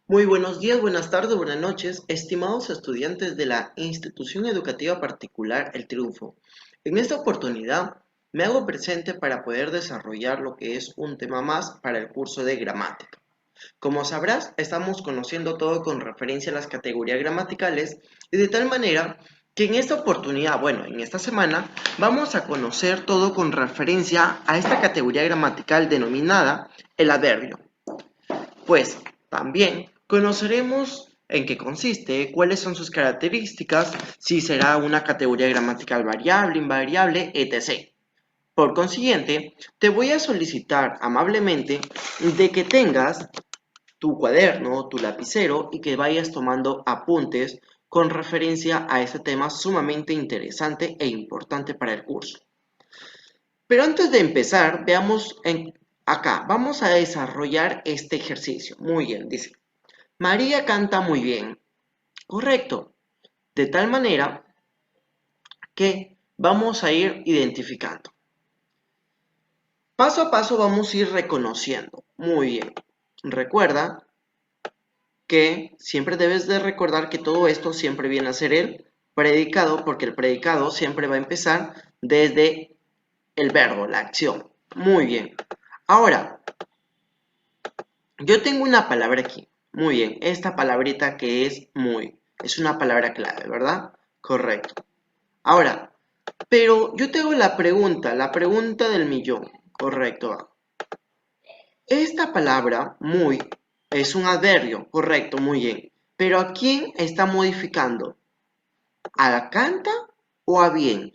Muy buenos días, buenas tardes, buenas noches, estimados estudiantes de la institución educativa particular El Triunfo. En esta oportunidad me hago presente para poder desarrollar lo que es un tema más para el curso de gramática. Como sabrás, estamos conociendo todo con referencia a las categorías gramaticales y de tal manera que en esta oportunidad, bueno, en esta semana, vamos a conocer todo con referencia a esta categoría gramatical denominada el adverbio. Pues también conoceremos en qué consiste, cuáles son sus características, si será una categoría gramatical variable, invariable, etc. Por consiguiente, te voy a solicitar amablemente de que tengas tu cuaderno, tu lapicero y que vayas tomando apuntes con referencia a este tema sumamente interesante e importante para el curso. Pero antes de empezar, veamos acá, vamos a desarrollar este ejercicio. Muy bien, dice. María canta muy bien. Correcto. De tal manera que vamos a ir identificando. Paso a paso vamos a ir reconociendo. Muy bien. Recuerda que siempre debes de recordar que todo esto siempre viene a ser el predicado, porque el predicado siempre va a empezar desde el verbo, la acción. Muy bien. Ahora, yo tengo una palabra aquí. Muy bien. Esta palabrita que es muy. Es una palabra clave, ¿verdad? Correcto. Ahora, pero yo te hago la pregunta del millón. Correcto. Esta palabra, muy, es un adverbio. Correcto, muy bien. Pero ¿a quién está modificando? ¿A la canta o a bien?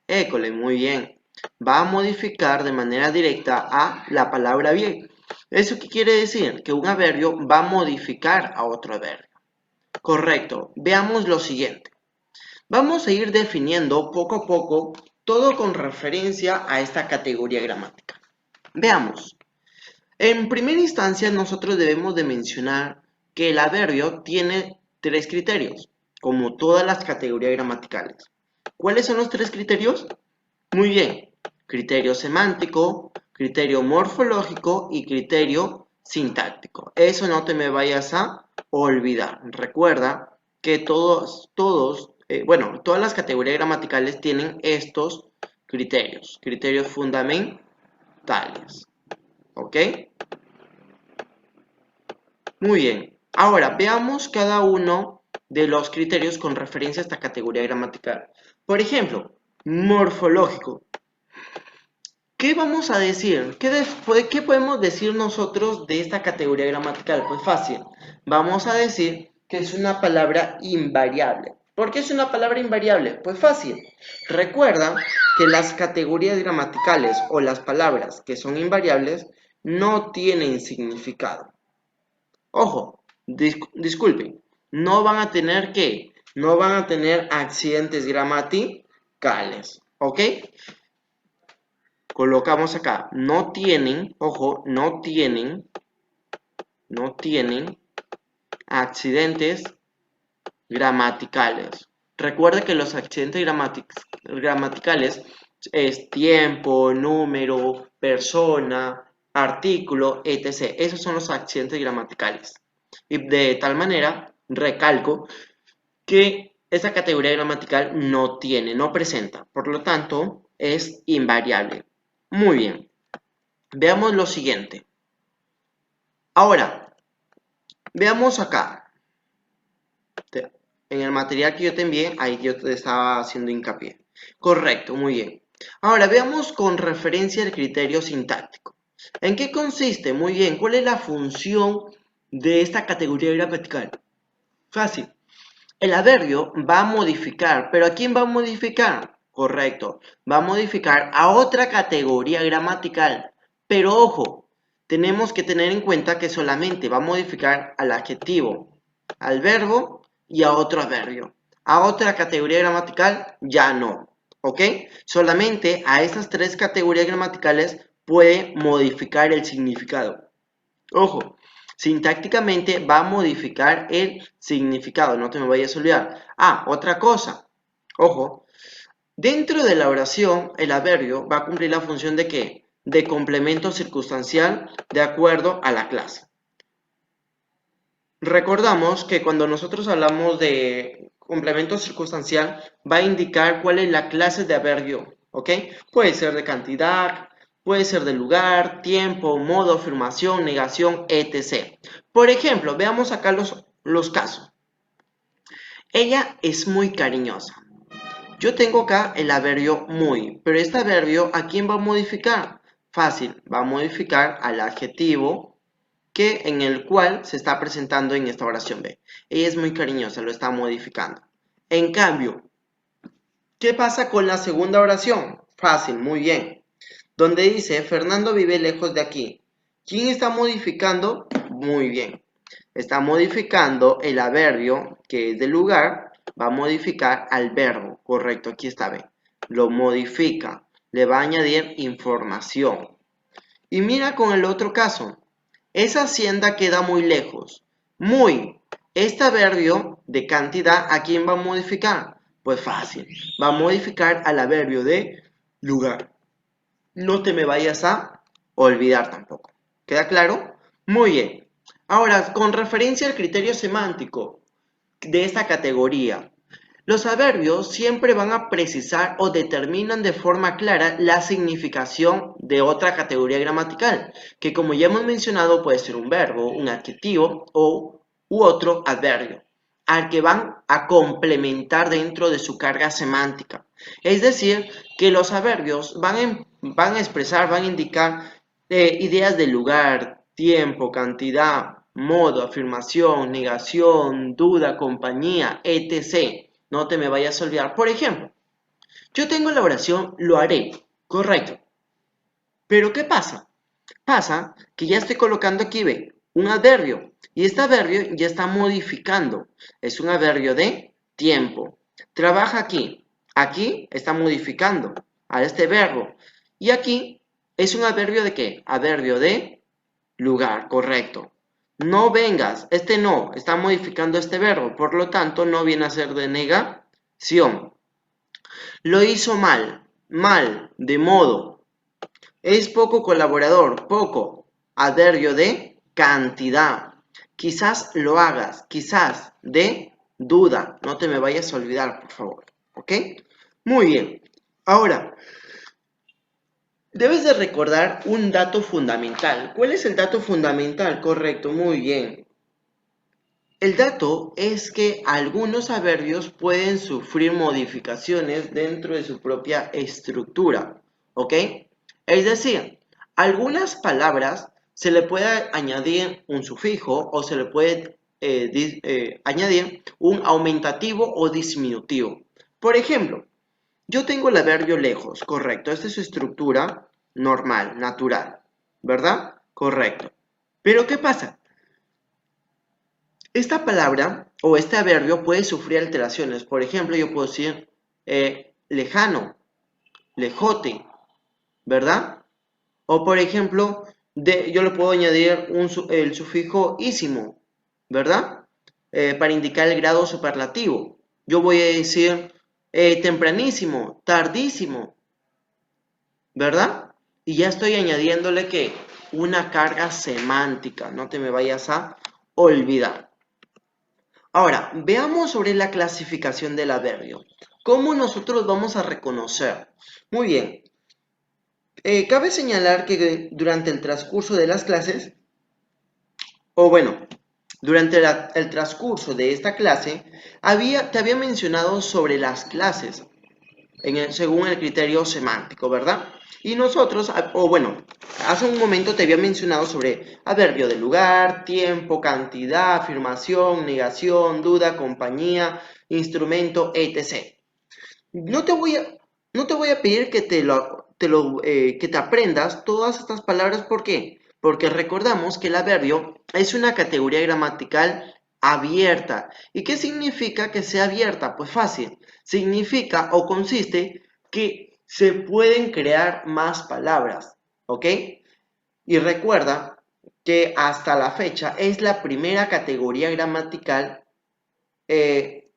École, muy bien. Va a modificar de manera directa a la palabra bien. ¿Eso qué quiere decir? Que un adverbio va a modificar a otro adverbio. Correcto. Veamos lo siguiente. Vamos a ir definiendo poco a poco todo con referencia a esta categoría gramática. Veamos. En primera instancia, nosotros debemos de mencionar que el adverbio tiene tres criterios, como todas las categorías gramaticales. ¿Cuáles son los tres criterios? Muy bien. Criterio semántico, criterio morfológico y criterio sintáctico. Eso no te me vayas a olvidar. Recuerda que todas las categorías gramaticales tienen estos criterios fundamentales. ¿Ok? Muy bien. Ahora, veamos cada uno de los criterios con referencia a esta categoría gramatical. Por ejemplo, morfológico. ¿Qué vamos a decir? ¿Qué podemos decir nosotros de esta categoría gramatical? Pues fácil. Vamos a decir que es una palabra invariable. ¿Por qué es una palabra invariable? Pues fácil. Recuerda que las categorías gramaticales o las palabras que son invariables no tienen significado. Ojo, disculpen, no van a tener ¿qué? No van a tener accidentes gramaticales, ¿ok? Colocamos acá, no tienen, ojo, no tienen accidentes gramaticales. Recuerda que los accidentes gramaticales es tiempo, número, persona, artículo, etc. Esos son los accidentes gramaticales. Y de tal manera, recalco que esta categoría gramatical no presenta, por lo tanto, es invariable. Muy bien, veamos lo siguiente. Ahora, veamos acá. En el material que yo te envié, ahí yo te estaba haciendo hincapié. Correcto, muy bien. Ahora, veamos con referencia al criterio sintáctico. ¿En qué consiste? Muy bien, ¿cuál es la función de esta categoría gramatical? Fácil. El adverbio va a modificar, ¿pero a quién va a modificar? Correcto, va a modificar a otra categoría gramatical. Pero ojo, tenemos que tener en cuenta que solamente va a modificar al adjetivo, al verbo y a otro adverbio. A otra categoría gramatical ya no, ¿ok? Solamente a estas tres categorías gramaticales puede modificar el significado. Ojo, sintácticamente va a modificar el significado, no te me vayas a olvidar. Ah, otra cosa, ojo, dentro de la oración el adverbio va a cumplir la función de ¿qué? De complemento circunstancial de acuerdo a la clase. Recordamos que cuando nosotros hablamos de complemento circunstancial, va a indicar cuál es la clase de adverbio, ¿ok? Puede ser de cantidad, puede ser de lugar, tiempo, modo, afirmación, negación, etc. Por ejemplo, veamos acá los casos. Ella es muy cariñosa. Yo tengo acá el adverbio muy, pero este adverbio, ¿a quién va a modificar? Fácil, va a modificar al adjetivo en el cual se está presentando en esta oración B. Ella es muy cariñosa, lo está modificando. En cambio, ¿qué pasa con la segunda oración? Fácil, muy bien. Donde dice, Fernando vive lejos de aquí. ¿Quién está modificando? Muy bien. Está modificando el adverbio, que es del lugar, va a modificar al verbo. Correcto, aquí está B. Lo modifica. Le va a añadir información. Y mira con el otro caso. Esa hacienda queda muy lejos. Muy. Este adverbio de cantidad, ¿a quién va a modificar? Pues fácil. Va a modificar al adverbio de lugar. No te me vayas a olvidar tampoco. ¿Queda claro? Muy bien. Ahora, con referencia al criterio semántico de esta categoría, los adverbios siempre van a precisar o determinan de forma clara la significación de otra categoría gramatical, que como ya hemos mencionado puede ser un verbo, un adjetivo u otro adverbio, al que van a complementar dentro de su carga semántica. Es decir, que los adverbios van a expresar, van a indicar ideas de lugar, tiempo, cantidad, modo, afirmación, negación, duda, compañía, etc. No te me vayas a olvidar. Por ejemplo, yo tengo la oración lo haré, correcto. Pero ¿qué pasa? Pasa que ya estoy colocando aquí, ve, un adverbio. Y este adverbio ya está modificando. Es un adverbio de tiempo. Trabaja aquí. Aquí está modificando a este verbo. Y aquí es un adverbio de qué? Adverbio de lugar, correcto. No vengas, este no, está modificando este verbo, por lo tanto no viene a ser de negación. Lo hizo mal, mal, de modo. Es poco colaborador, poco, adverbio de cantidad. Quizás lo hagas, quizás de duda. No te me vayas a olvidar, por favor. ¿Ok? Muy bien. Ahora, debes de recordar un dato fundamental. ¿Cuál es el dato fundamental? Correcto, muy bien. El dato es que algunos adverbios pueden sufrir modificaciones dentro de su propia estructura, ¿ok? Es decir, algunas palabras se le puede añadir un sufijo o se le puede añadir un aumentativo o disminutivo. Por ejemplo, yo tengo el adverbio lejos, correcto. Esta es su estructura normal, natural, ¿verdad? Correcto. Pero ¿qué pasa? Esta palabra o este adverbio puede sufrir alteraciones. Por ejemplo, yo puedo decir lejano, lejote, ¿verdad? O por ejemplo, yo le puedo añadir el sufijo ísimo, ¿verdad? Para indicar el grado superlativo. Yo voy a decir tempranísimo, tardísimo, ¿verdad? Y ya estoy añadiéndole que una carga semántica, no te me vayas a olvidar. Ahora, veamos sobre la clasificación del adverbio. ¿Cómo nosotros vamos a reconocer? Muy bien, cabe señalar que durante el transcurso de las clases, o bueno, durante el transcurso de esta clase, te había mencionado sobre las clases, según el criterio semántico, ¿verdad? Y nosotros, o bueno, hace un momento te había mencionado sobre adverbio de lugar, tiempo, cantidad, afirmación, negación, duda, compañía, instrumento, etc. No te voy a, no te voy a pedir que que te aprendas todas estas palabras, ¿por qué? Porque recordamos que el adverbio es una categoría gramatical abierta. ¿Y qué significa que sea abierta? Pues fácil. Significa o consiste que se pueden crear más palabras, ¿ok? Y recuerda que hasta la fecha es la primera categoría gramatical que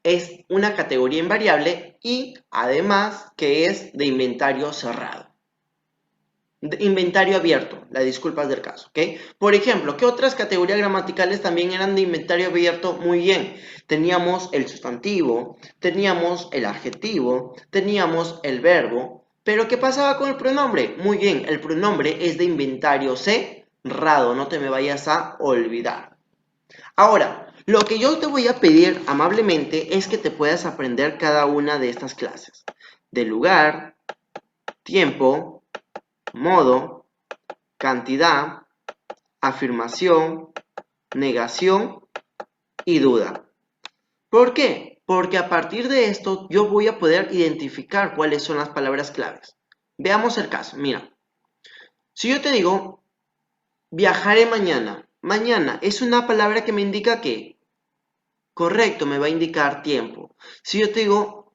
es una categoría invariable y además que es de inventario cerrado. inventario abierto, las disculpas del caso, ¿ok? Por ejemplo, ¿qué otras categorías gramaticales también eran de inventario abierto? Muy bien, teníamos el sustantivo, teníamos el adjetivo, teníamos el verbo, pero ¿qué pasaba con el pronombre? Muy bien, el pronombre es de inventario cerrado, no te me vayas a olvidar. Ahora, lo que yo te voy a pedir amablemente es que te puedas aprender cada una de estas clases. De lugar, tiempo, modo, cantidad, afirmación, negación y duda. ¿Por qué? Porque a partir de esto yo voy a poder identificar cuáles son las palabras claves. Veamos el caso. Mira, si yo te digo viajaré mañana, mañana es una palabra que me indica que, correcto, me va a indicar tiempo. Si yo te digo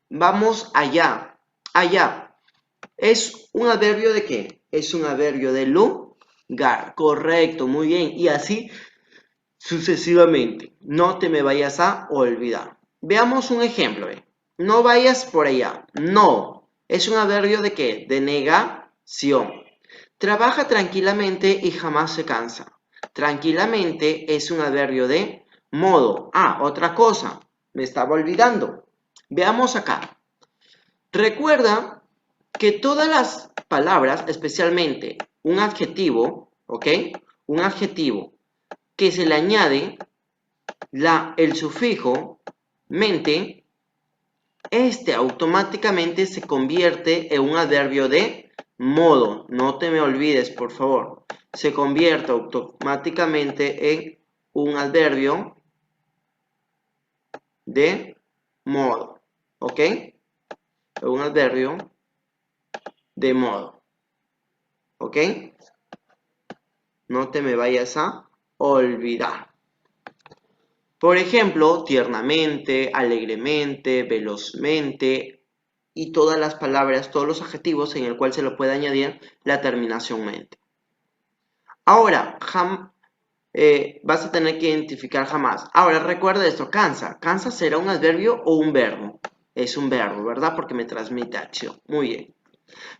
vamos allá, allá, ¿es un adverbio de qué? Es un adverbio de lugar, correcto, muy bien, y así sucesivamente. No te me vayas a olvidar. Veamos un ejemplo. No vayas por allá. No. ¿Es un adverbio de qué? De negación. Trabaja tranquilamente y jamás se cansa. Tranquilamente es un adverbio de modo. Ah, otra cosa. Me estaba olvidando. Veamos acá. Recuerda que todas las palabras, especialmente un adjetivo, ¿ok? Un adjetivo que se le añade el sufijo mente, este automáticamente se convierte en un adverbio de modo. No te me olvides, por favor. Se convierte automáticamente en un adverbio de modo. ¿Ok? Un adverbio de modo. ¿Ok? No te me vayas a olvidar. Por ejemplo, tiernamente, alegremente, velozmente y todas las palabras, todos los adjetivos en el cual se le puede añadir la terminación mente. Ahora, vas a tener que identificar jamás. Ahora, recuerda esto, cansa. ¿Cansa será un adverbio o un verbo? Es un verbo, ¿verdad? Porque me transmite acción. Muy bien.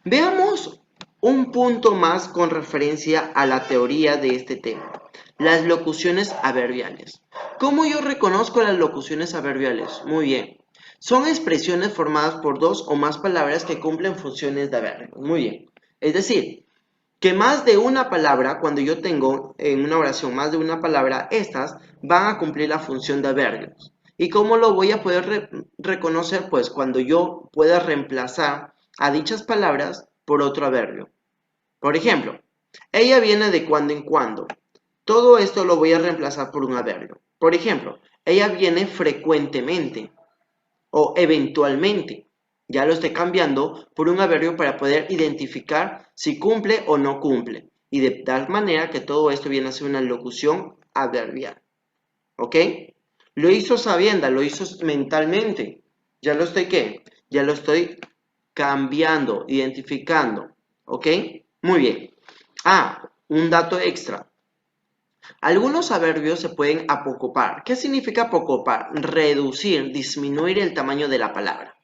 Veamos un punto más con referencia a la teoría de este tema. Las locuciones adverbiales. ¿Cómo yo reconozco las locuciones adverbiales? Muy bien. Son expresiones formadas por dos o más palabras que cumplen funciones de adverbio. Muy bien. Es decir, que más de una palabra, cuando yo tengo en una oración más de una palabra, estas van a cumplir la función de adverbios. ¿Y cómo lo voy a poder reconocer? Pues cuando yo pueda reemplazar a dichas palabras por otro adverbio. Por ejemplo, ella viene de cuando en cuando. Todo esto lo voy a reemplazar por un adverbio. Por ejemplo, ella viene frecuentemente o eventualmente. Ya lo estoy cambiando por un adverbio para poder identificar si cumple o no cumple. Y de tal manera que todo esto viene a ser una locución adverbial. ¿Ok? Lo hizo sabiendo, lo hizo mentalmente. Ya lo estoy, ¿qué? Ya lo estoy cambiando, identificando. ¿Ok? Muy bien. Ah, un dato extra. Algunos adverbios se pueden apocopar. ¿Qué significa apocopar? Reducir, disminuir el tamaño de la palabra.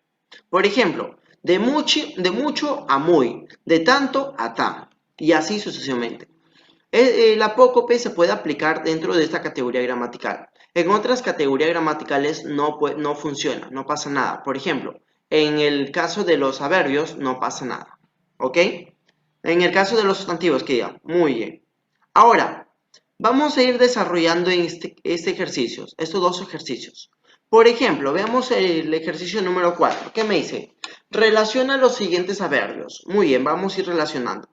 Por ejemplo, de mucho a muy, de tanto a tan, y así sucesivamente. El apócope se puede aplicar dentro de esta categoría gramatical. En otras categorías gramaticales no funciona, no pasa nada. Por ejemplo, en el caso de los adverbios no pasa nada. ¿Ok? En el caso de los sustantivos, que diga, muy bien. Ahora, vamos a ir desarrollando este ejercicio, estos dos ejercicios. Por ejemplo, veamos el ejercicio número 4. ¿Qué me dice? Relaciona los siguientes adverbios. Muy bien, vamos a ir relacionando.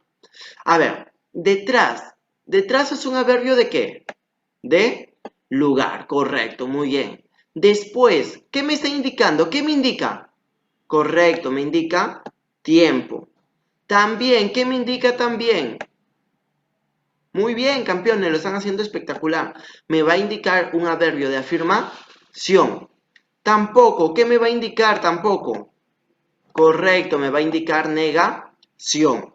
A ver, detrás. Detrás es un adverbio de qué? De lugar, correcto, muy bien. Después, ¿qué me está indicando? ¿Qué me indica? Correcto, me indica tiempo. También, ¿qué me indica también? Muy bien, campeones, lo están haciendo espectacular. Me va a indicar un adverbio de afirmación. Tampoco, ¿qué me va a indicar tampoco? Correcto, me va a indicar negación.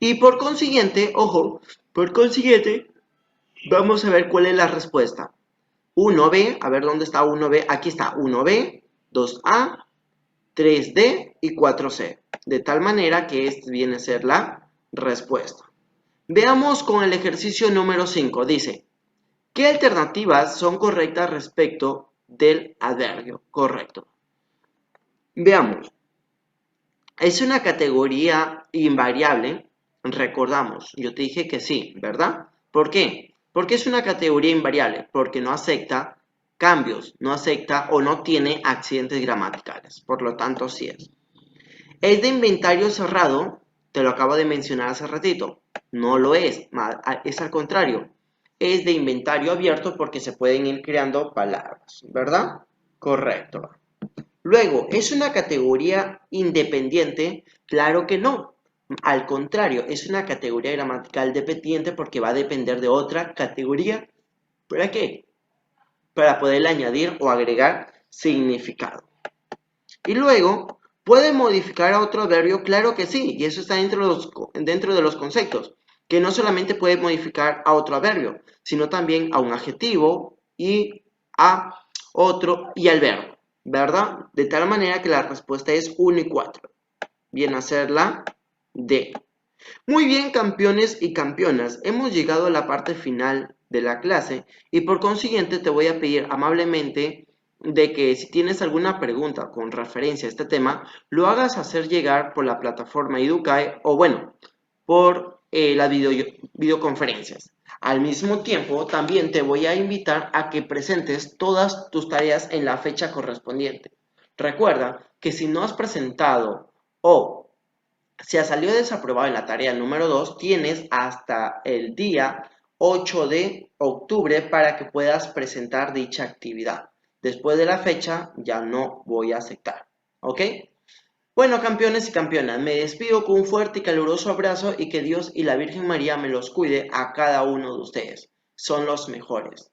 Y por consiguiente, ojo, por consiguiente, vamos a ver cuál es la respuesta. 1B, a ver dónde está 1B. Aquí está 1B, 2A, 3D y 4C. De tal manera que este viene a ser la respuesta. Veamos con el ejercicio número 5. Dice, ¿qué alternativas son correctas respecto del adverbio correcto? Veamos. ¿Es una categoría invariable? Recordamos, yo te dije que sí, ¿verdad? ¿Por qué? Porque es una categoría invariable, porque no acepta cambios, no acepta o no tiene accidentes gramaticales, por lo tanto sí es. ¿Es de inventario cerrado? Te lo acabo de mencionar hace ratito. No lo es al contrario. Es de inventario abierto porque se pueden ir creando palabras, ¿verdad? Correcto. Luego, ¿es una categoría independiente? Claro que no. Al contrario, es una categoría gramatical dependiente porque va a depender de otra categoría. ¿Para qué? Para poderle añadir o agregar significado. Y luego, ¿puede modificar a otro adverbio? Claro que sí, y eso está dentro de los conceptos, que no solamente puede modificar a otro adverbio, sino también a un adjetivo y a otro y al verbo, ¿verdad? De tal manera que la respuesta es 1 y 4. Viene a ser la D. Muy bien, campeones y campeonas, hemos llegado a la parte final de la clase y por consiguiente te voy a pedir amablemente de que si tienes alguna pregunta con referencia a este tema, lo hagas hacer llegar por la plataforma Educae o bueno, por las videoconferencias. Al mismo tiempo, también te voy a invitar a que presentes todas tus tareas en la fecha correspondiente. Recuerda que si no has presentado o si salió desaprobado en la tarea número 2, tienes hasta el día 8 de octubre para que puedas presentar dicha actividad. Después de la fecha ya no voy a aceptar. ¿Ok? Bueno, campeones y campeonas, me despido con un fuerte y caluroso abrazo y que Dios y la Virgen María me los cuide a cada uno de ustedes. Son los mejores.